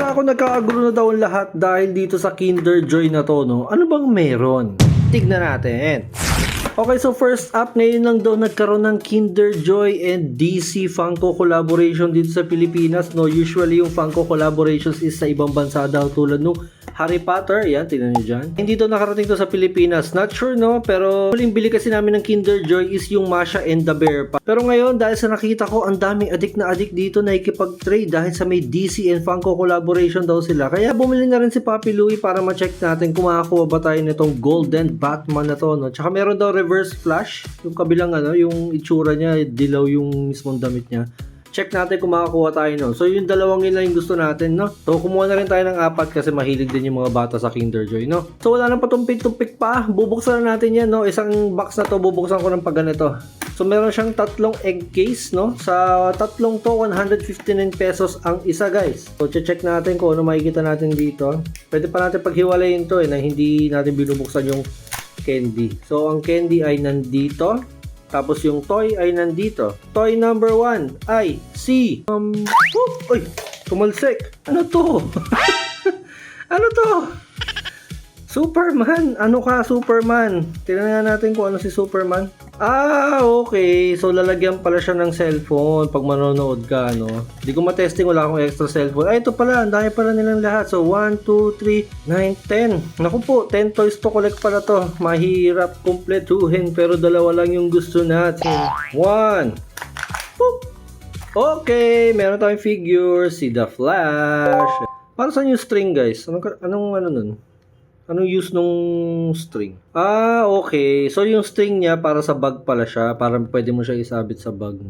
Kaya ako nagkakagulo na daw ang lahat dahil dito sa Kinder Joy na to, no? Ano bang meron? Tignan natin. Okay, so first up, ngayon lang daw nagkaroon ng Kinder Joy and DC Funko collaboration dito sa Pilipinas, no? Usually yung Funko collaborations is sa ibang bansa daw tulad nung Harry Potter, yan, tingnan nyo dyan. Hindi daw nakarating to sa Pilipinas. Not sure, no? Pero huling bili kasi namin ng Kinder Joy is yung Masha and the Bear pa. Pero ngayon, dahil sa nakita ko, ang daming adik na adik dito na ikipag-trade dahil sa may DC and Funko collaboration daw sila. Kaya bumili na rin si Papi Louie para ma-check natin kung makakuha ba tayo nitong Golden Batman na to, no? Tsaka meron daw reverse flash. Yung kabilang, ano, yung itsura niya, dilaw yung mismong damit niya. Check natin kung makakuha tayo, no? So, yung dalawang yun lang yung gusto natin, no? So, kumuha na rin tayo ng 4 kasi mahilig din yung mga bata sa Kinder Joy, no? So, wala nang patumpik-tumpik pa. Bubuksan na natin yan, no? Isang box na to, bubuksan ko ng pag ganito. So, meron siyang 3 egg case, no? Sa 3 to, 159 pesos ang isa, guys. So, check natin kung ano makikita natin dito. Pwede pa natin paghiwalayin to, na hindi natin binubuksan yung candy. So, ang candy ay nandito. Tapos yung toy ay nandito. Toy number 1 ay si Uy! Tumalsik! Ano to? Ano to? Superman! Ano ka, Superman? Tingnan nga natin kung ano si Superman. Ah, okay. So, lalagyan pala siya ng cellphone pag manonood ka, no? Di ko matesting, wala akong extra cellphone. Ay, ito pala. Ang dami pala nilang lahat. So, 1, 2, 3, 9, 10. Naku po, 10 toys to collect pala to. Mahirap kumpletuhin, pero dalawa lang yung gusto natin. 1. Boop! Okay, meron tayong figure. Si The Flash. Para saan yung string, guys? Anong ano nun? Anong use nung string? Ah, okay. So, yung string niya para sa bag pala siya. Para pwede mo siya isabit sa bag.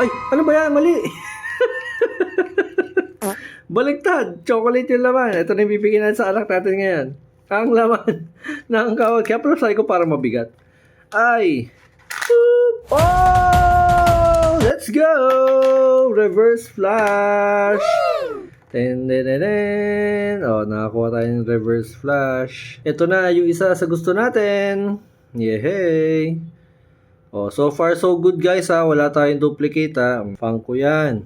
Ay, ano ba yan? Mali! Baliktad! Chocolate yung laman. Ito na yung bibigyan natin sa anak natin ngayon. Ang laman ng kawad. Kaya pala ko para mabigat. Ay! Oh! Let's go! Reverse flash! Ten. Oh, nakakuha tayo ng reverse flash. Ito na yung isa sa gusto natin. Yehey! Oh, so far so good, guys, ha. Wala tayong duplicate, ha. Funko yan.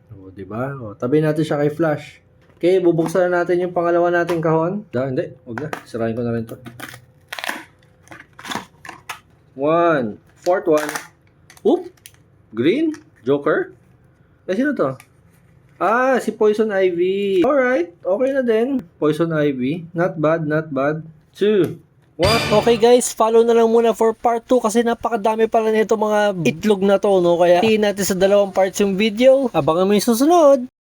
Oh, diba? Oh, tabi natin siya kay Flash. Okay, bubuksan na natin yung pangalawa nating kahon. Hindi, wag na. Sirahin ko na rin to. 1. Fourth one. Oop! Green? Joker? Eh, sino to? Ah, si Poison Ivy. Alright, okay na din. Poison Ivy. Not bad, not bad. 2. 1. Okay guys, follow na lang muna for part 2 kasi napakadami pala nito mga itlog na to, no? Kaya hindi natin sa 2 parts yung video. Abangan mo yung susunod.